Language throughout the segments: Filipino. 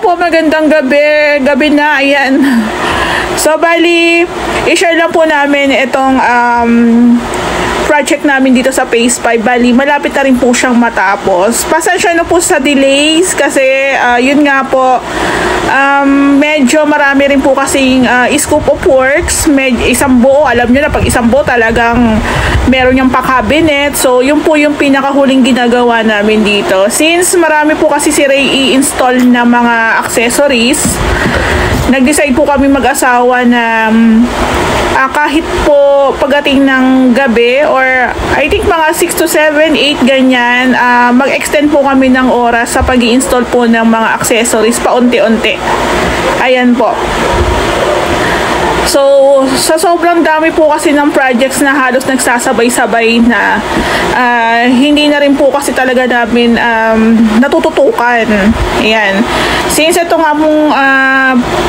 po, magandang gabi. Gabi na, ayan. So, bali, i-share lang po namin itong project namin dito sa Phase 5. Bali, malapit na rin po siyang matapos. Pasensya na po sa delays kasi yun nga po, medyo marami rin po kasing scope of works. Isang buo, alam nyo na, pag isang buo talagang meron yung pa-cabinet. So, yun po yung pinakahuling ginagawa namin dito. Since marami po kasi si Ray i-install na mga accessories, nag-decide po kami mag-asawa na kahit po pagdating ng gabi or I think mga 6 to 7, 8 ganyan, mag-extend po kami ng oras sa pag-i-install po ng mga accessories paunti-unti. Ayan po. So, sa sobrang dami po kasi ng projects na halos nagsasabay-sabay na hindi na rin po kasi talaga namin natututukan. Ayan. Since ito nga pong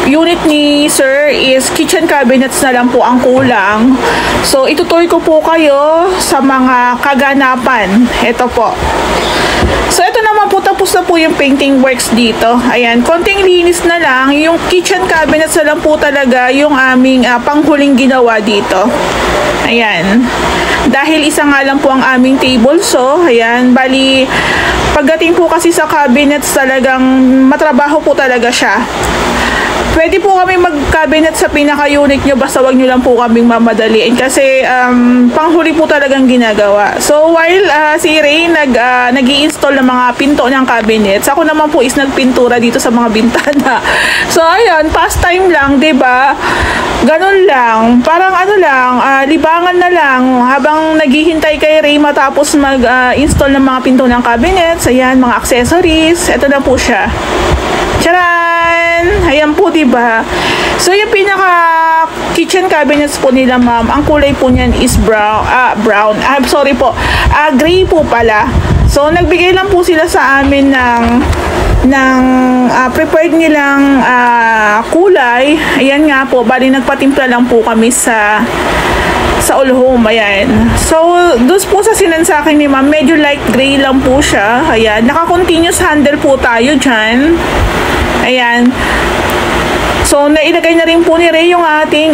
unit ni Sir is kitchen cabinets na lang po ang kulang. So, itutuloy ko po kayo sa mga kaganapan. Ito po. So, ito naman po, tapos na po yung painting works dito. Ayan, konting linis na lang. Yung kitchen cabinets na lang po talaga yung aming panghuling ginawa dito. Ayan. Dahil isa nga lang po ang aming table. So, ayan, bali, pagdating po kasi sa cabinets talagang matrabaho po talaga siya. Pwede po kami mag-cabinet sa pinaka-unit nyo, basta wag nyo lang po kaming mamadaliin kasi panghuli po talagang ginagawa. So while si Ray nag-i-install ng mga pinto ng cabinets, ako naman po is nagpintura dito sa mga bintana. So ayun, pastime lang, 'di ba? Ganun lang, parang ano lang, libangan na lang habang naghihintay kay Ray matapos mag-install ng mga pinto ng cabinets. Ayan, mga accessories, ito na po siya. Charan! Ayan po, diba? So, yung pinaka kitchen cabinets po nila, ma'am, ang kulay po niyan is brown. I'm sorry po. Gray po pala. So, nagbigay lang po sila sa amin ng prepared nilang kulay. Ayan nga po. Bali, nagpatimpla lang po kami sa all home. Ayan. So, doon po sa sinansakin ni ma'am, medyo light gray lang po siya. Ayan. Naka-continuous handle po tayo dyan. Ayan. So, nailagay na rin po ni Ray yung ating,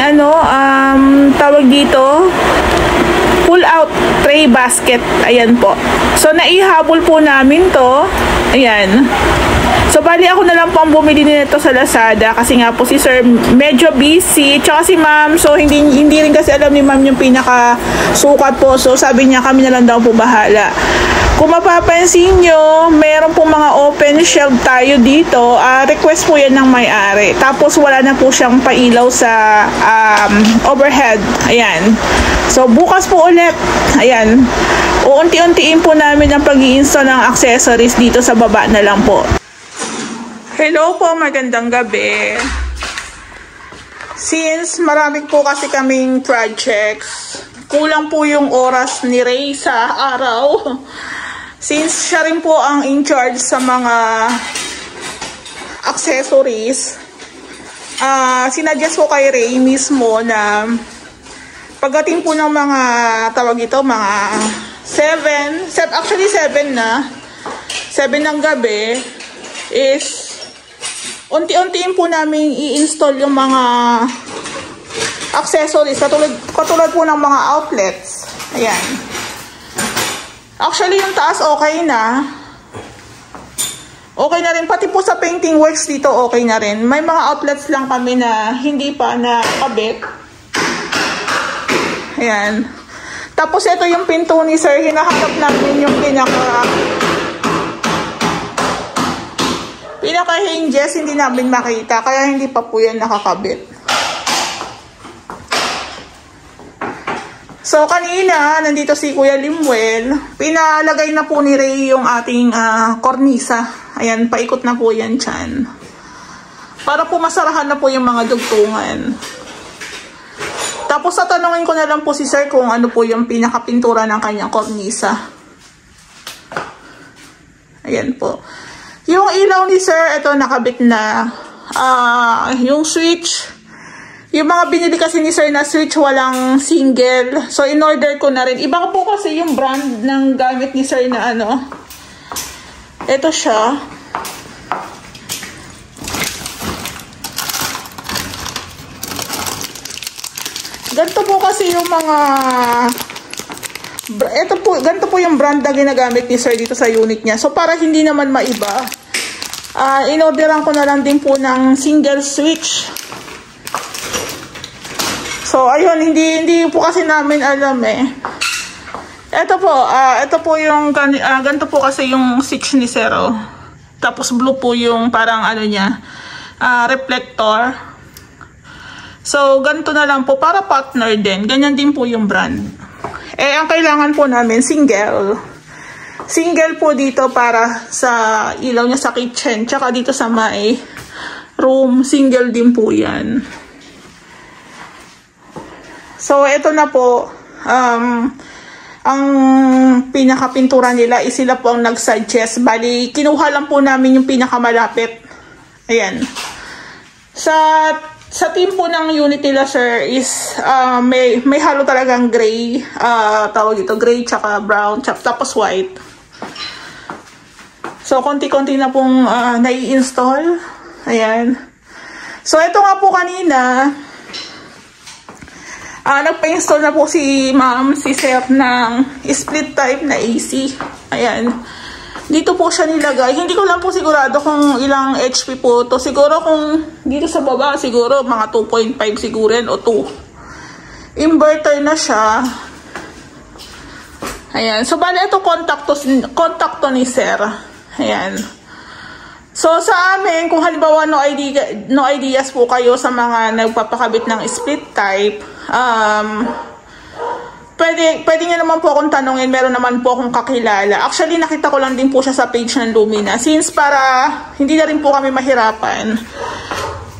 tawag dito, pull-out tray basket. Ayan po. So, naihabol po namin to. Ayan. So, bali ako na lang po ang bumili nito sa Lazada kasi nga po si Sir medyo busy. Tsaka si Ma'am, so hindi rin kasi alam ni Ma'am yung pinaka-sukat po. So, sabi niya kami na lang daw po bahala. Kung mapapansin nyo, meron po mga open shelf tayo dito. Request po yan ng may-ari. Tapos, wala na po siyang pailaw sa overhead. Ayan. So, bukas po ulit. Ayan. Uunti-untiin po namin ang pag-i-install ng accessories dito sa baba na lang po. Hello po, magandang gabi. Since maraming po kasi kaming projects, kulang po yung oras ni Ray sa araw. Since siya rin po ang in charge sa mga accessories, sinadjust ko kay Ray mismo na pagdating po ng mga tawag ito, mga 7 na 7 ng gabi is unti-untiin po namin i-install yung mga accessories katulad po ng mga outlets. Ayan. Actually, yung taas okay na. Okay na rin. Pati po sa painting works dito okay na rin. May mga outlets lang kami na hindi pa nakabit. Ayan. Tapos ito yung pinto ni Sir. Hinahanap namin yung pinaka-hinges, hindi namin makita. Kaya hindi pa po yan nakakabit. So, kanina, nandito si Kuya Limuel. Pinalagay na po ni Ray yung ating kornisa. Ayan, paikot na po yan dyan. Para po masarahan na po yung mga dugtungan. Tapos, tatanungin ko na lang po si Sir kung ano po yung pinakapintura ng kanyang kornisa. Ayan po. Yung ilaw ni Sir, ito nakabit na. Yung switch, yung mga binili kasi ni Sir na switch, walang single. So, in-order ko na rin. Iba po kasi yung brand ng gamit ni Sir na ano. Ito siya. kasi yung mga... Ganito po yung brand na ginagamit ni sir dito sa unit niya. So, para hindi naman maiba, in-orderan ko na lang din po ng single switch. So, ayun, hindi po kasi namin alam eh. Ito po yung, ganito po kasi yung switch ni sir, oh. Tapos blue po yung parang ano niya, reflector. So, ganito na lang po, para partner din. Ganyan din po yung brand. Ang kailangan po namin, single. Single po dito para sa ilaw niya sa kitchen. Tsaka dito sa may room, single din po yan. So, ito na po. Ang pinakapintura nila is sila po ang nag-suggest. Bali, kinuha lang po namin yung pinakamalapit. Ayan. Sa team po ng unit nila, sir, is may halo talagang gray, tawag ito, gray, tsaka brown, tapos white. So, konti-konti na pong nai-install. Ayan. So, ito nga po kanina, nagpa-install na po si sir ng split type na AC. Ayan. Dito po siya nilagay. Hindi ko lang po sigurado kung ilang HP po to. Siguro kung dito sa baba, siguro mga 2.5 siguro o 2. Inverter na siya. Ayan. So, bali ito kontakto ni sir. Ayan. So, sa amin, kung halimbawa no ideas po kayo sa mga nagpapakabit ng split type, pwede nyo naman po akong tanongin, meron naman po akong kakilala. Actually, nakita ko lang din po siya sa page ng Lumina. Since para hindi na rin po kami mahirapan.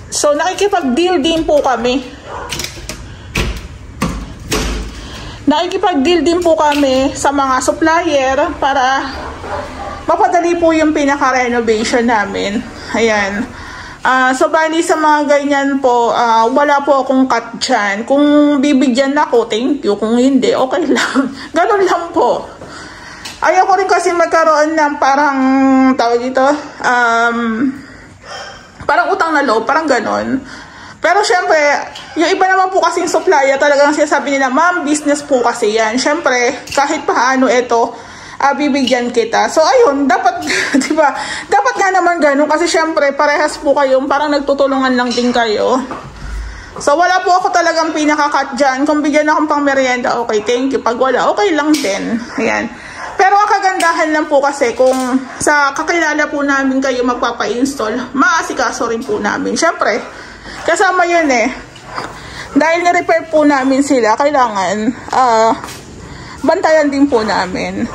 So, nakikipag-deal din po kami. Nakikipag-deal din po kami sa mga supplier para mapadali po yung pinaka-renovation namin. Ayan. So, bali sa mga ganyan po, wala po akong cut dyan. Kung bibigyan ako, thank you. Kung hindi, okay lang. Ganun lang po. Ayaw ko rin kasi magkaroon ng parang, tawag ito, parang utang na loob, parang ganun. Pero syempre, yung iba naman po kasing supplier, talagang sinasabi nila, ma'am, business po kasi yan. Syempre, kahit paano ito, bibigyan kita. So, ayun, dapat, diba, dapat nga naman ganun kasi syempre, parehas po kayong parang nagtutulungan lang din kayo. So, wala po ako talagang pinaka-cut dyan. Kung bigyan akong pang merienda, okay, thank you. Pag wala, okay lang din. Ayan. Pero ang kagandahan lang po kasi kung sa kakilala po namin kayo magpapa-install, maasikaso rin po namin. Syempre, kasama yun eh. Dahil na-repair po namin sila, kailangan, bantayan din po namin.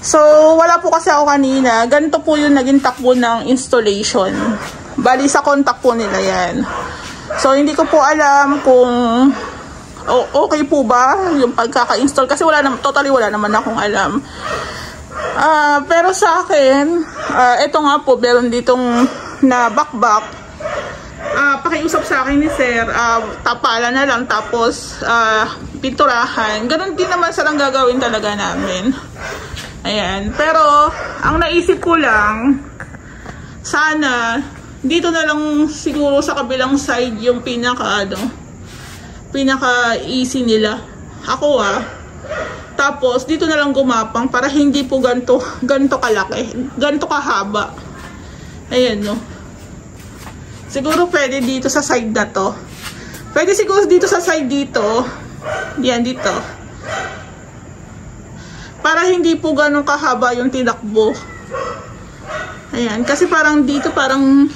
So, wala po kasi ako kanina. Ganito po yung naging takbo ng installation. Bali sa contact po nila yan. So, hindi ko po alam kung okay po ba yung pagkaka-install. Kasi totally wala naman akong alam. Pero sa akin, ito nga po, meron ditong na bakbak. Pakiusap sa akin ni sir, tapalan na lang, tapos pinturahan. Ganon din naman sarang gagawin talaga namin. Ayan. Pero, ang naisip ko lang, sana, dito na lang siguro sa kabilang side yung pinaka-easy nila. Ako Tapos, dito na lang gumapang para hindi po ganito kalaki, ganito kahaba. Ayan, no. Siguro pwede dito sa side na to. Pwede siguro dito sa side dito. Yan, dito. Para hindi po ganun kahaba yung tinakbo. Ayan. Kasi parang dito, parang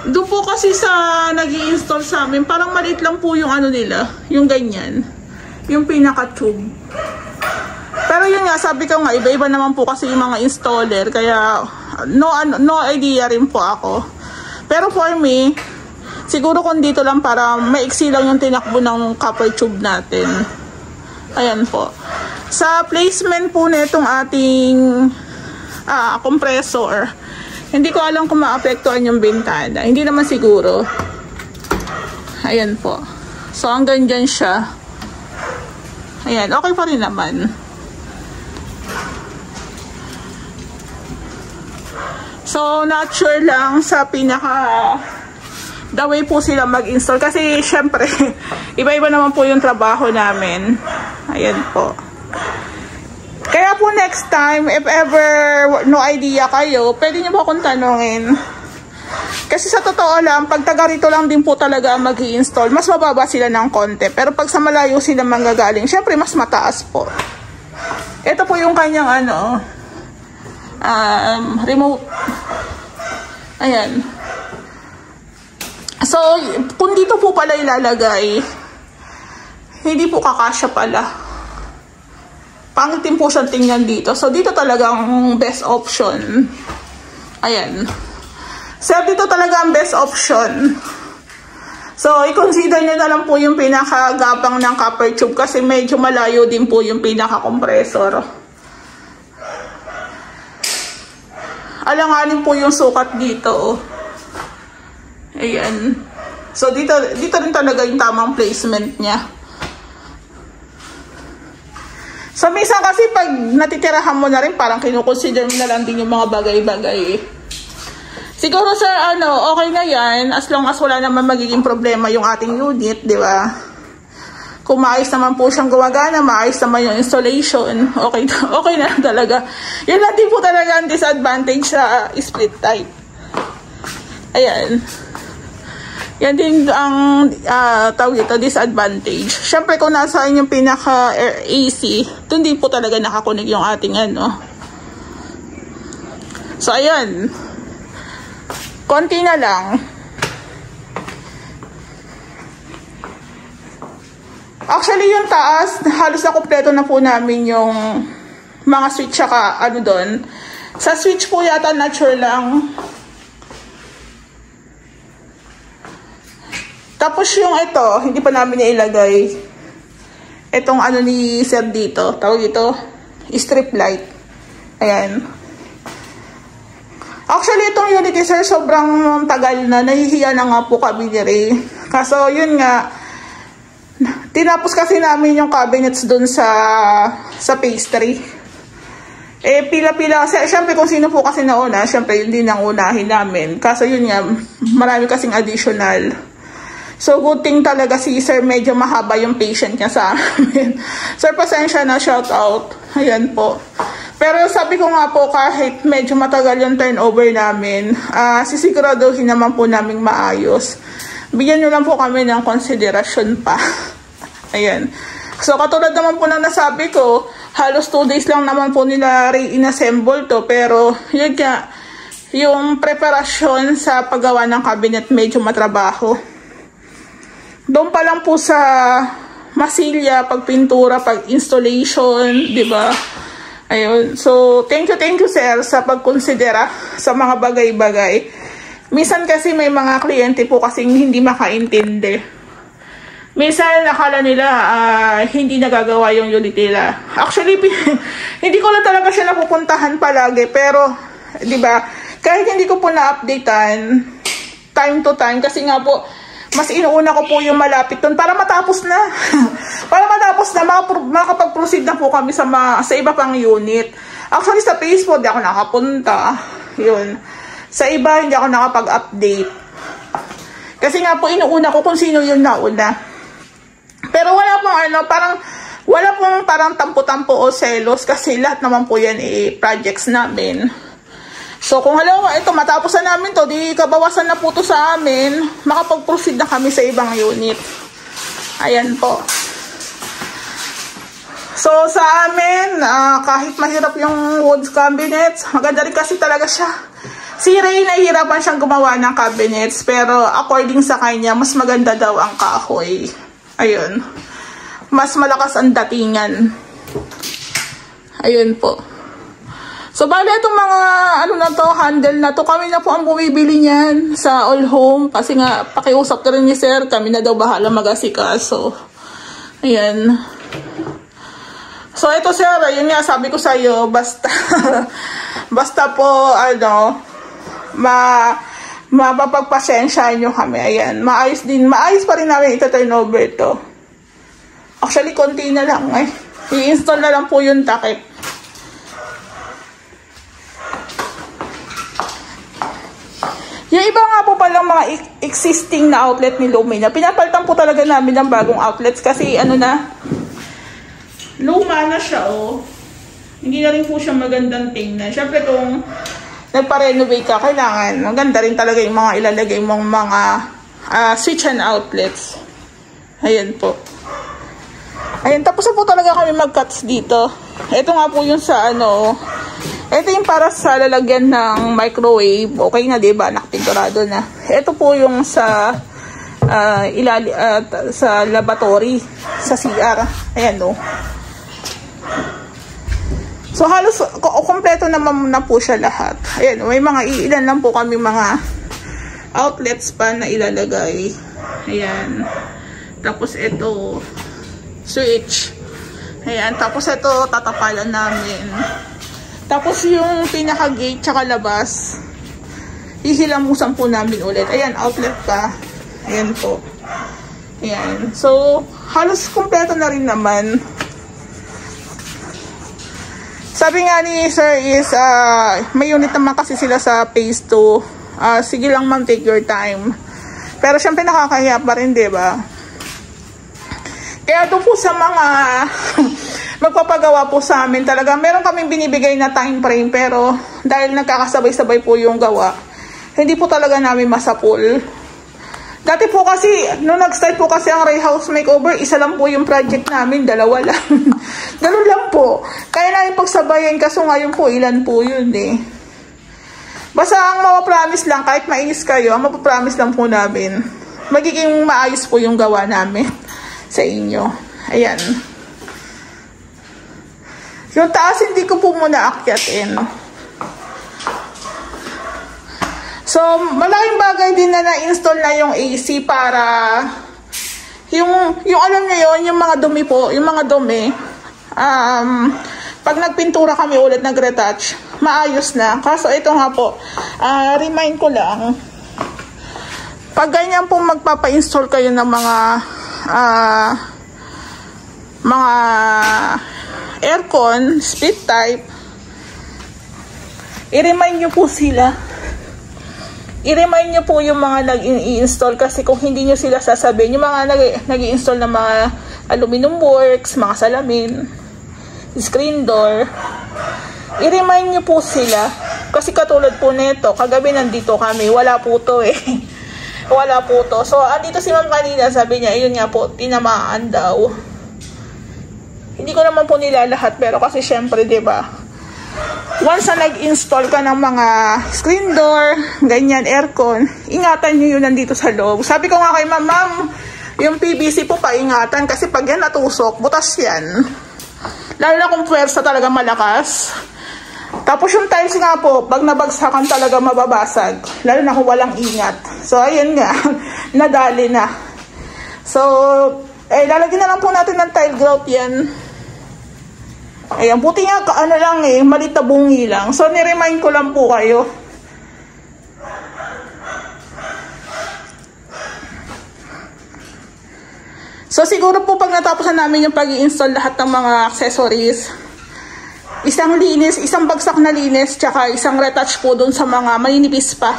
doon po kasi sa nag-i-install sa amin, parang maliit lang po yung ano nila. Yung ganyan. Yung pinaka-tube. Pero yun nga, sabi ko nga, iba-iba naman po kasi yung mga installer. Kaya, no idea rin po ako. Pero for me, siguro kung dito lang para maiksi lang yung tinakbo ng copper tube natin. Ayan po. Sa placement po nitong ating compressor, hindi ko alam kung maapektuhan yung bintana. Hindi naman siguro. Ayan po. So, hanggang dyan siya. Ayan, okay pa rin naman. So, not sure lang sa the way po sila mag-install. Kasi syempre, iba-iba naman po yung trabaho namin. Ayan po. Kaya po next time, if ever no idea kayo, pwede nyo po akong tanongin. Kasi sa totoo lang, pag taga rito lang din po talaga mag-i-install, mas mababa sila ng konti. Pero pag sa malayo sila manggagaling, syempre mas mataas po. Ito po yung kanyang remote. Ayan. So, kung dito po pala ilalagay, hindi po kakasya pala. Pangitin po siyang tingnan dito. So, dito talagang best option. Ayan. Sir, dito talaga ang best option. So, i-consider nyo na lang po yung pinakagapang ng copper tube kasi medyo malayo din po yung pinaka-compressor. Alanganin po yung sukat dito. Oh. Ayan. So, dito rin talaga yung tamang placement niya. So, minsan kasi pag natitirahan mo na rin, parang kinukonsider mo na lang din yung mga bagay-bagay. Siguro sir, okay na yan as long as wala naman magiging problema yung ating unit, di ba? Kung maayos naman po siyang gumagana, maayos naman yung installation, okay na talaga. Yun lang din po talaga ang disadvantage sa split type. Ayan. Yan din ang tawag ito, disadvantage. Siyempre kung nasaan yung pinaka AC, dun din po talaga nakakunig yung ating So ayan. Konti na lang. Actually, yung taas, halos na kompleto na po namin yung mga switch saka doon. Sa switch po yata natural lang. Tapos yung ito, hindi pa namin ilagay. Itong ni sir dito, tawag ito, strip light. Ayan. Actually, itong unity sir, sobrang tagal na. Nahihiya na nga po kami ni Ray. Kaso, yun nga, tinapos kasi namin yung cabinets dun sa pastry. Pila-pila. Siyempre, kung sino po kasi nauna, siyempre, yun din ang unahin namin. Kaso, yun nga, marami kasing additional. So, good thing talaga si sir, medyo mahaba yung patient niya sa amin. Sir, pasensya na, shout out. Ayan po. Pero sabi ko nga po, kahit medyo matagal yung turnover namin, sisiguraduhin naman po namin maayos. Bigyan nyo lang po kami ng konsiderasyon pa. Ayan. So, katulad naman po na nasabi ko, halos 2 days lang naman po nila re-inassemble to. Pero, yun nga, yung preparasyon sa paggawa ng cabinet medyo matrabaho. Doon pa lang po sa masilya, pagpintura, pag-installation, di ba? Ayun. So, thank you sir sa pagkonsidera sa mga bagay-bagay. Minsan kasi may mga kliyente po kasing hindi makaintindi. Minsan nakala nila hindi nagagawa yung unit nila. Actually, hindi ko lang talaga siya napupuntahan palagi. Pero, di ba, kahit hindi ko po na-updatean, time to time, kasi nga po, mas inuuna ko po yung malapit doon para matapos na. Para matapos na, makapag-proceed na po kami sa iba pang unit. Actually, sa Facebook, di ako nakapunta. Yun. Sa iba, hindi ako nakapag-update. Kasi nga po, inuuna ko kung sino yung nauna. Pero wala pong parang tampo-tampo o selos kasi lahat naman po yan projects namin. So, kung halimbawa, ito, matapos na namin to, di kabawasan na po to sa amin, makapag-proceed na kami sa ibang unit. Ayan po. So, sa amin, kahit mahirap yung wood cabinets, maganda rin kasi talaga siya. Si Ray, nahihirapan siyang gumawa ng cabinets, pero according sa kanya, mas maganda daw ang kahoy. Ayun. Mas malakas ang datingan. Ayun po. So, bali itong mga, handle na to, kami na po ang bumibili niyan sa All Home. Kasi nga, pakiusap na rin ni sir, kami na daw bahala mag-asikaso. Ayan. So, ito sir, yun nga, sabi ko sa'yo, basta po, mapapagpasensya nyo kami. Ayan, maayos pa rin namin ito-turnover to. Actually, konti na lang i-install na lang po yung takip. Yung iba nga po palang mga existing na outlet ni Lumina, pinapalitan po talaga namin ng bagong outlets kasi ano na, luma na siya, oh. Hindi na rin po siya magandang tingnan. Siyempre kung nagpa-renovate ka, kailangan maganda rin talaga yung mga ilalagay mong mga switch and outlets. Ayan po. Ayan, tapos na po talaga kami mag-cuts dito. Ito nga po yung sa ano, ito yung para sa lalagyan ng microwave. Okay na, diba? Nakapinturado na. Ito po yung sa sa laboratory, sa CR. Ayan, no. So, halos kompleto naman na po siya lahat. Ayan, may mga ilan lang po kami mga outlets pa na ilalagay. Ayan. Tapos ito, switch. Ayan. Tapos ito, tatapalan namin. Tapos yung pinaka-gate tsaka labas, hihilamusan po namin ulit. Ayan, outlet pa. Ayan po. Ayan. So, halos kompleto na rin naman. Sabi nga ni Sir is, may unit naman kasi sila sa phase 2. Sige lang ma'am, take your time. Pero syempre nakakahiya pa rin, diba? Kaya doon po sa mga magpapagawa po sa amin talaga, meron kaming binibigay na time frame, pero dahil nagkakasabay-sabay po yung gawa, hindi po talaga namin masapul. Dati po kasi, nung nag-start po kasi ang Ray House Makeover, isa lang po yung project namin, dalawa lang. Ganun lang po. Kaya namin pagsabayan, kaso ngayon po, ilan po yun eh. Basta ang mapapromise lang, kahit mainis kayo, ang mapapromise lang po namin, magiging maayos po yung gawa namin sa inyo. Ayan. Yung taas, hindi ko po muna akyatin. So, malaking bagay din na na-install na yung AC para yung alam nyo yun, yung mga dumi po, yung mga dumi, pag nagpintura kami ulit, nag-retouch, maayos na. Kaso ito nga po, remind ko lang, pag ganyan po magpapa-install kayo ng mga aircon, split type, i-remind nyo po sila. I-remind nyo po yung mga nag-i-install kasi kung hindi nyo sila sasabihin, yung mga nag-i-install ng mga aluminum works, mga salamin, screen door, i-remind nyo po sila. Kasi katulad po nito, kagabi nandito kami, wala po to eh. Wala po to. So, andito si ma'am kanina, sabi niya, ayun nga po, tinamaan daw. Hindi ko naman po nila lahat, pero kasi syempre, diba, once na nag-install ka ng mga screen door, ganyan, aircon, ingatan nyo yun nandito sa loob. Sabi ko nga kay ma'am, yung PVC po paingatan kasi pag yan natusok, butas yan. Lalo na kung pwersa talaga malakas. Tapos yung tiles nga po, pag nabagsakan talaga mababasag. Lalo na kung walang ingat. So, ayun nga, nadali na. So, lalagyan na lang po natin ng tile grout yan. Ayan, buti nga, ano lang eh, malit na bungi lang. So, niremind ko lang po kayo. So, siguro po pag natapos na namin yung pag-i-install lahat ng mga accessories, isang linis, isang bagsak na linis, tsaka isang retouch po dun sa mga maninipis pa.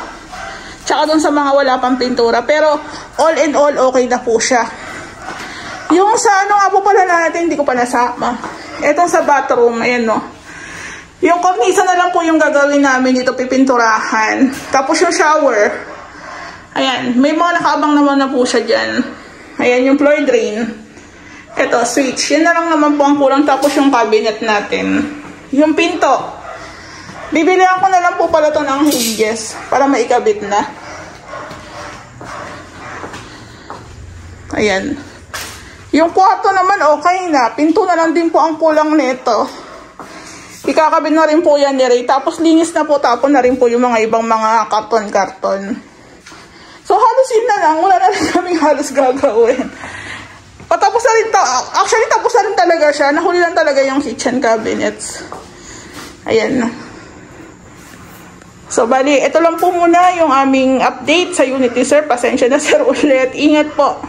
Tsaka dun sa mga wala pang pintura. Pero, all in all, okay na po siya. Yung sa ano nga po pala natin, hindi ko pa nasama. Etong sa bathroom, ayan no. Yung kornisa na lang po yung gagawin namin dito, pipinturahan. Tapos yung shower, ayan, may mga nakaabang naman na po siya dyan. Ayan yung floor drain. Ito, switch. Yan na lang naman po ang kulang. Tapos yung cabinet natin. Yung pinto. Bibilihan ko na lang po pala ito ng hinges para maikabit na. Ayan. Yung kwarto naman okay na. Pinto na lang din po ang kulang nito. Ikakabit na rin po yan ni Ray. Tapos linis na po. Tapon na rin po yung mga ibang mga karton-karton. So halos yun na lang. Wala na rin kaming halos gagawin. Patapos na rin. Actually tapos na rin talaga siya. Nahuli lang talaga yung kitchen cabinets. Ayan. So bali, ito lang po muna yung aming update sa Unity Sir. Pasensya na sir ulit. Ingat po.